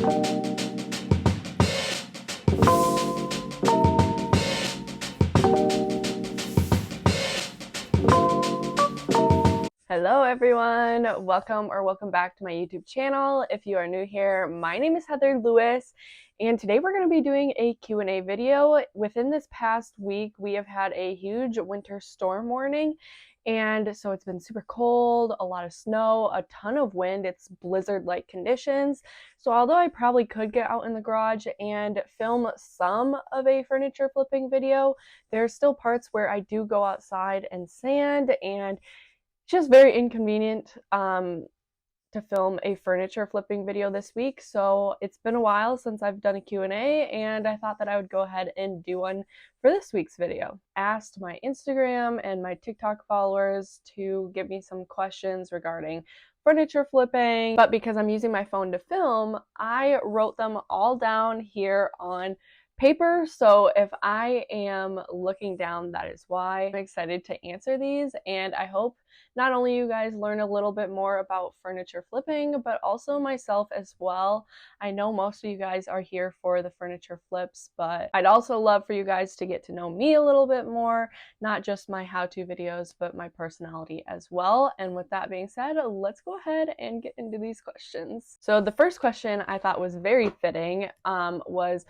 Hello everyone, welcome back to my YouTube channel. If you are new here, my name is Heather Lewis, and today we're going to be doing a Q&A video. Within this past week, we have had a huge winter storm warning, and so it's been super cold, a lot of snow, a ton of wind. It's blizzard-like conditions. So although I probably could get out in the garage and film some of a furniture flipping video, there's still parts where I do go outside and sand, and just very inconvenient to film a furniture flipping video this week. So it's been a while since I've done a Q&A, and I thought that I would go ahead and do one for this week's video. Asked my Instagram and my TikTok followers to give me some questions regarding furniture flipping, but because I'm using my phone to film, I wrote them all down here on paper. So if I am looking down, that is why. I'm excited to answer these, and I hope not only you guys learn a little bit more about furniture flipping, but also myself as well. I know most of you guys are here for the furniture flips, but I'd also love for you guys to get to know me a little bit more, not just my how-to videos, but my personality as well. And with that being said, let's go ahead and get into these questions. So the first question I thought was very fitting was,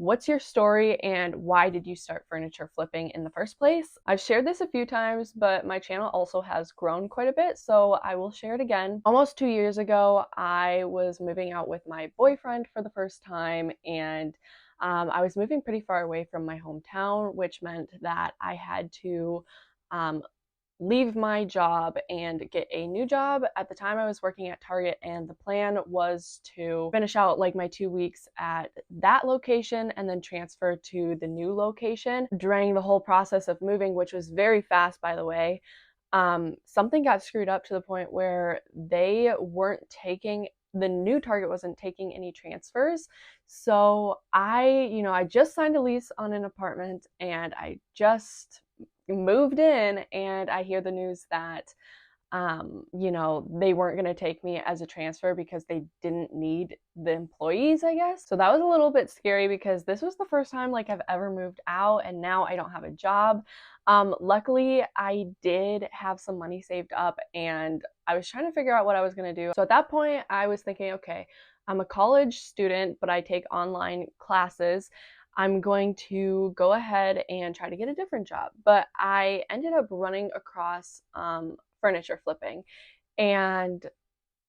what's your story and why did you start furniture flipping in the first place? I've shared this a few times, but my channel also has grown quite a bit, so I will share it again. Almost 2 years ago, I was moving out with my boyfriend for the first time, and I was moving pretty far away from my hometown, which meant that I had to leave my job and get a new job. At the time I was working at Target, and the plan was to finish out like my 2 weeks at that location and then transfer to the new location. During the whole process of moving, which was very fast by the way, something got screwed up to the point where the new Target wasn't taking any transfers. So I just signed a lease on an apartment, and I just moved in, and I hear the news that they weren't going to take me as a transfer because they didn't need the employees, I guess. So that was a little bit scary because this was the first time like I've ever moved out, and now I don't have a job. Luckily I did have some money saved up, and I was trying to figure out what I was going to do. So at that point I was thinking, okay, I'm a college student, but I take online classes. I'm going to go ahead and try to get a different job. But I ended up running across furniture flipping. And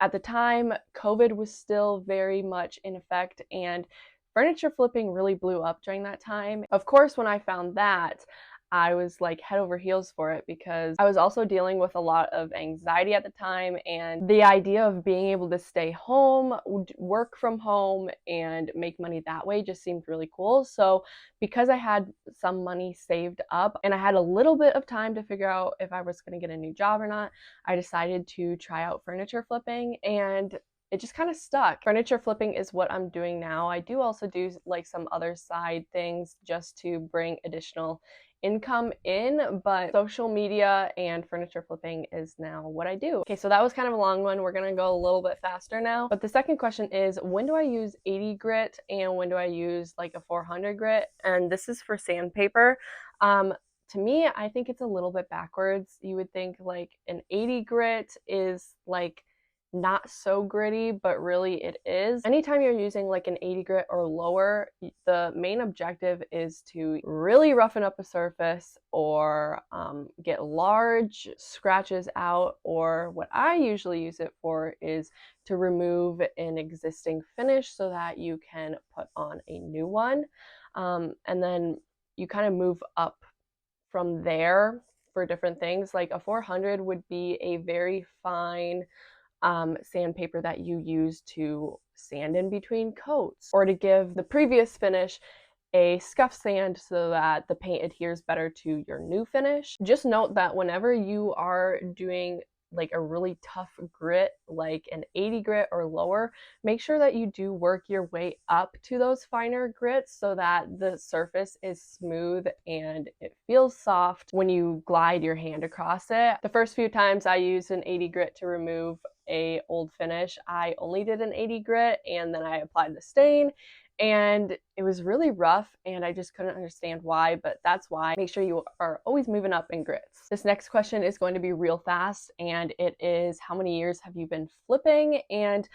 at the time, COVID was still very much in effect, and furniture flipping really blew up during that time. Of course, when I found that, I was like head over heels for it because I was also dealing with a lot of anxiety at the time, and the idea of being able to stay home, work from home, and make money that way just seemed really cool. So because I had some money saved up and I had a little bit of time to figure out if I was going to get a new job or not, I decided to try out furniture flipping, and it just kind of stuck. Furniture flipping is what I'm doing now. I do also do like some other side things just to bring additional income in, but social media and furniture flipping is now what I do. Okay, so that was kind of a long one. We're gonna go a little bit faster now. But the second question is, when do I use 80 grit and when do I use like a 400 grit? And this is for sandpaper. To me, I think it's a little bit backwards. You would think like an 80 grit is like not so gritty, but really it is. Anytime you're using like an 80 grit or lower, the main objective is to really roughen up a surface or get large scratches out, or what I usually use it for is to remove an existing finish so that you can put on a new one. And then you kind of move up from there for different things. Like a 400 would be a very fine sandpaper that you use to sand in between coats, or to give the previous finish a scuff sand so that the paint adheres better to your new finish. Just note that whenever you are doing like a really tough grit, like an 80 grit or lower, make sure that you do work your way up to those finer grits so that the surface is smooth and it feels soft when you glide your hand across it. The first few times I used an 80 grit to remove a old finish. I only did an 80 grit and then I applied the stain, and it was really rough and I just couldn't understand why, but that's why. Make sure you are always moving up in grits. This next question is going to be real fast, and it is, how many years have you been flipping? And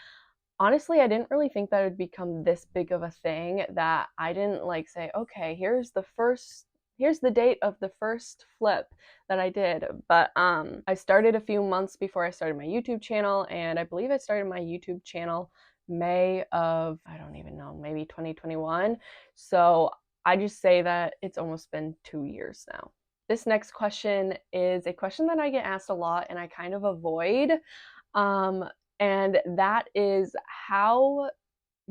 honestly, I didn't really think that it would become this big of a thing, that I didn't like say, okay, here's the date of the first flip that I did. But I started a few months before I started my YouTube channel, and I believe I started my YouTube channel May of, I don't even know, maybe 2021. So I just say that it's almost been 2 years now. This next question is a question that I get asked a lot and I kind of avoid. And that is, how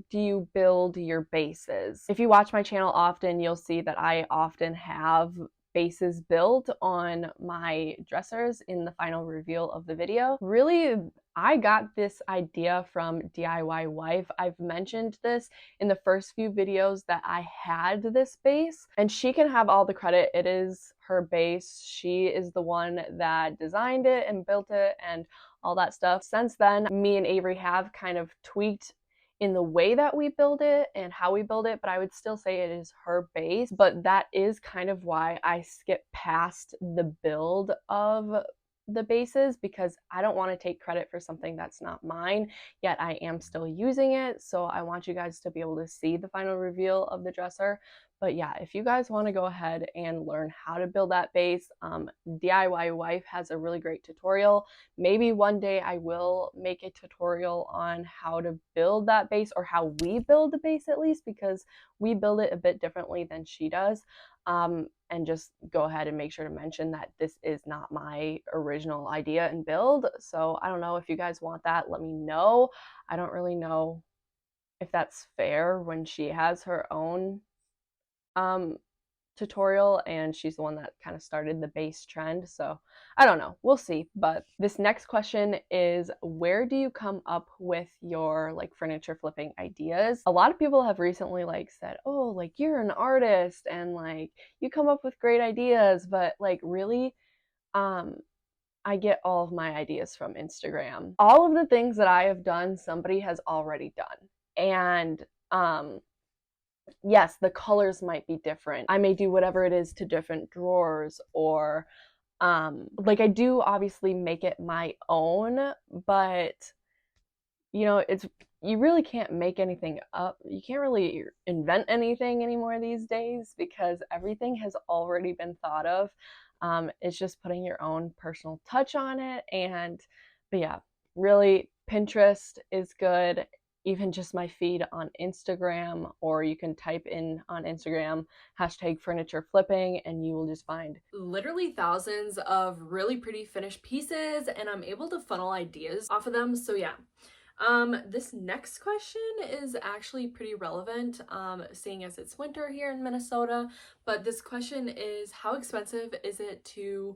do you build your bases? If you watch my channel often, you'll see that I often have bases built on my dressers in the final reveal of the video. Really, I got this idea from DIY Wife. I've mentioned this in the first few videos that I had this base, and she can have all the credit. It is her base. She is the one that designed it and built it and all that stuff. Since then, me and Avery have kind of tweaked in the way that we build it and how we build it, but I would still say it is her base. But that is kind of why I skip past the build of the bases, because I don't want to take credit for something that's not mine, yet I am still using it. So I want you guys to be able to see the final reveal of the dresser. But yeah, if you guys want to go ahead and learn how to build that base, DIY Wife has a really great tutorial. Maybe one day I will make a tutorial on how to build that base, or how we build the base at least, because we build it a bit differently than she does. And just go ahead and make sure to mention that this is not my original idea and build. So I don't know if you guys want that, let me know. I don't really know if that's fair when she has her own tutorial and she's the one that kind of started the base trend. So I don't know, we'll see. But this next question is, where do you come up with your like furniture flipping ideas? A lot of people have recently like said, oh, like you're an artist and like you come up with great ideas, but like really I get all of my ideas from Instagram. All of the things that I have done, somebody has already done. And yes, the colors might be different. I may do whatever it is to different drawers, or like I do obviously make it my own, but you know, it's, you really can't make anything up. You can't really invent anything anymore these days because everything has already been thought of. It's just putting your own personal touch on it. And but yeah, really Pinterest is good. Even just my feed on Instagram, or you can type in on Instagram hashtag furniture flipping and you will just find literally thousands of really pretty finished pieces, and I'm able to funnel ideas off of them. So yeah. This next question is actually pretty relevant, seeing as it's winter here in Minnesota. But this question is, how expensive is it to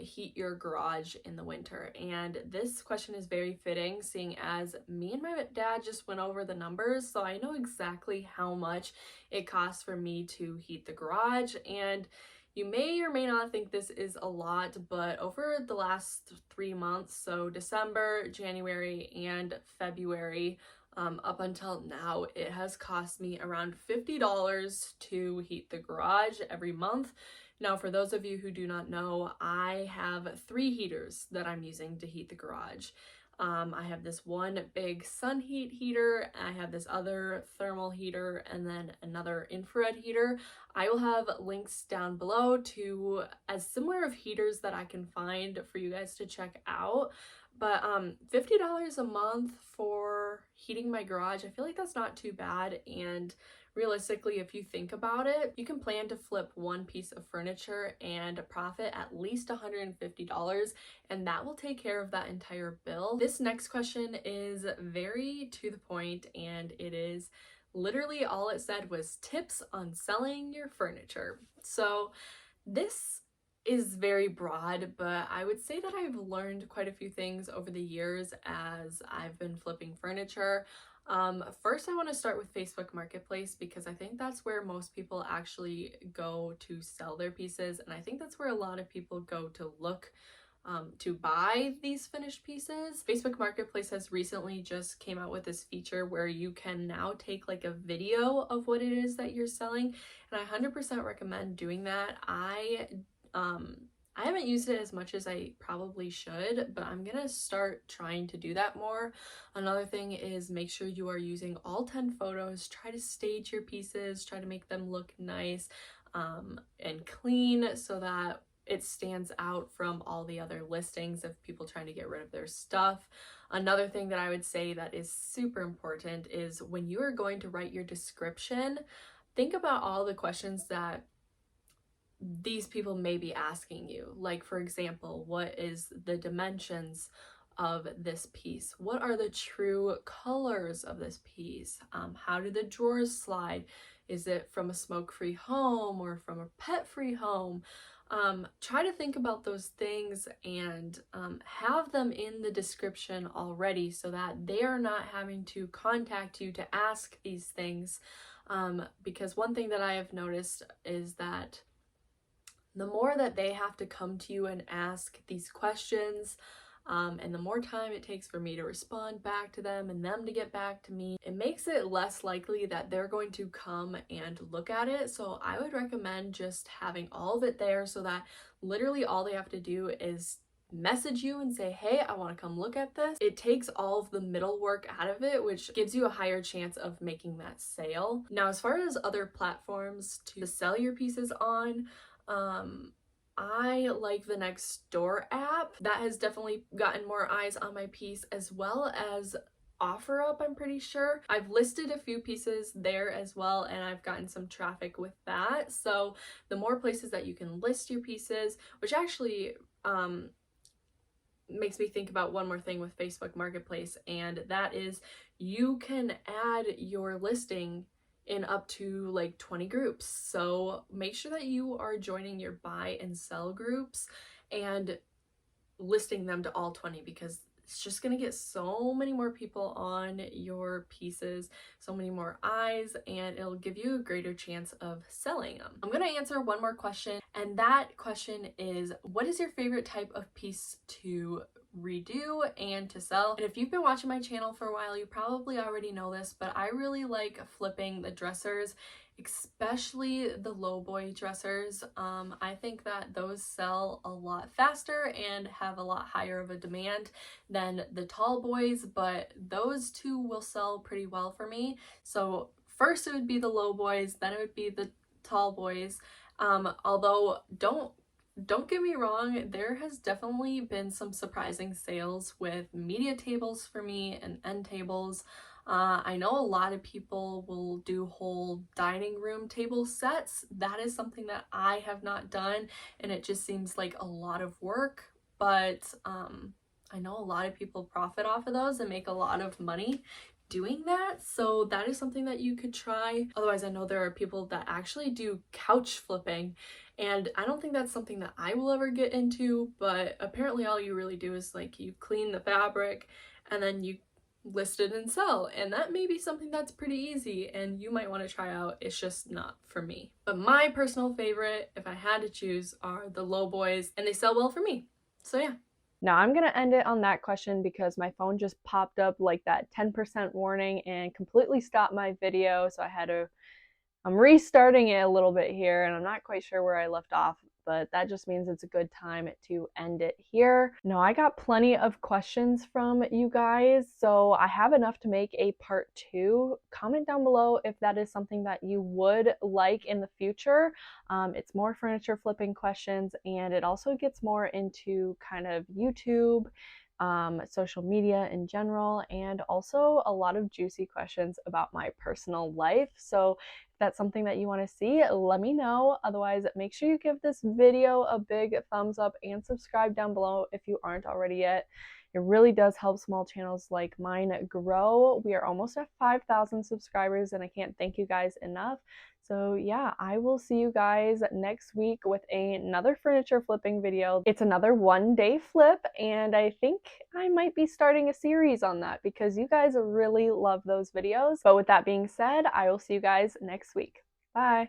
heat your garage in the winter? And this question is very fitting, seeing as me and my dad just went over the numbers, so I know exactly how much it costs for me to heat the garage. And you may or may not think this is a lot, but over the last 3 months, so December, January, and February, up until now, it has cost me around $50 to heat the garage every month. Now, for those of you who do not know, I have 3 heaters that I'm using to heat the garage. I have this one big sun heat heater, I have this other thermal heater, and then another infrared heater. I will have links down below to as similar of heaters that I can find for you guys to check out. But $50 a month for heating my garage, I feel like that's not too bad. And realistically, if you think about it, you can plan to flip one piece of furniture and profit at least $150, and that will take care of that entire bill. This next question is very to the point, and it is literally all it said was tips on selling your furniture. So this is very broad, but I would say that I've learned quite a few things over the years as I've been flipping furniture. First, I want to start with Facebook Marketplace because I think that's where most people actually go to sell their pieces, and I think that's where a lot of people go to look to buy these finished pieces. Facebook Marketplace has recently just came out with this feature where you can now take like a video of what it is that you're selling, and I 100% recommend doing that. I haven't used it as much as I probably should, but I'm gonna start trying to do that more. Another thing is make sure you are using all 10 photos. Try to stage your pieces, try to make them look nice and clean so that it stands out from all the other listings of people trying to get rid of their stuff. Another thing that I would say that is super important is when you are going to write your description, think about all the questions that these people may be asking you. Like, for example, what is the dimensions of this piece? What are the true colors of this piece? How do the drawers slide? Is it from a smoke-free home or from a pet-free home? Try to think about those things and have them in the description already so that they are not having to contact you to ask these things. Because one thing that I have noticed is that the more that they have to come to you and ask these questions, and the more time it takes for me to respond back to them and them to get back to me, it makes it less likely that they're going to come and look at it. So I would recommend just having all of it there so that literally all they have to do is message you and say, hey, I want to come look at this. It takes all of the middle work out of it, which gives you a higher chance of making that sale. Now, as far as other platforms to sell your pieces on, I like the Next Door app. That has definitely gotten more eyes on my piece, as well as OfferUp, I'm pretty sure. I've listed a few pieces there as well, and I've gotten some traffic with that. So the more places that you can list your pieces, which actually makes me think about one more thing with Facebook Marketplace, and that is you can add your listing in up to like 20 groups. So make sure that you are joining your buy and sell groups and listing them to all 20, because it's just gonna get so many more people on your pieces, so many more eyes, and it'll give you a greater chance of selling them. I'm gonna answer one more question, and that question is, what is your favorite type of piece to redo and to sell? And if you've been watching my channel for a while, you probably already know this, but I really like flipping the dressers, especially the low boy dressers. I think that those sell a lot faster and have a lot higher of a demand than the tall boys, but those two will sell pretty well for me. So first it would be the low boys, then it would be the tall boys. Although don't get me wrong, there has definitely been some surprising sales with media tables for me and end tables. I know a lot of people will do whole dining room table sets. That is something that I have not done, and it just seems like a lot of work, but I know a lot of people profit off of those and make a lot of money doing that, so that is something that you could try. Otherwise, I know there are people that actually do couch flipping, and I don't think that's something that I will ever get into, but apparently all you really do is like you clean the fabric and then you list it and sell, and that may be something that's pretty easy and you might want to try out. It's just not for me. But my personal favorite, if I had to choose, are the low boys, and they sell well for me. So yeah. Now I'm gonna end it on that question because my phone just popped up like that 10% warning and completely stopped my video, so I'm restarting it a little bit here, and I'm not quite sure where I left off, but that just means it's a good time to end it here. Now, I got plenty of questions from you guys, so I have enough to make a part 2. Comment down below if that is something that you would like in the future. It's more furniture flipping questions, and it also gets more into kind of YouTube, social media in general, and also a lot of juicy questions about my personal life. So if that's something that you want to see, let me know. Otherwise, make sure you give this video a big thumbs up and subscribe down below if you aren't already yet. It really does help small channels like mine grow. We are almost at 5,000 subscribers, and I can't thank you guys enough. So yeah, I will see you guys next week with another furniture flipping video. It's another one-day flip, and I think I might be starting a series on that because you guys really love those videos. But with that being said, I will see you guys next week. Bye!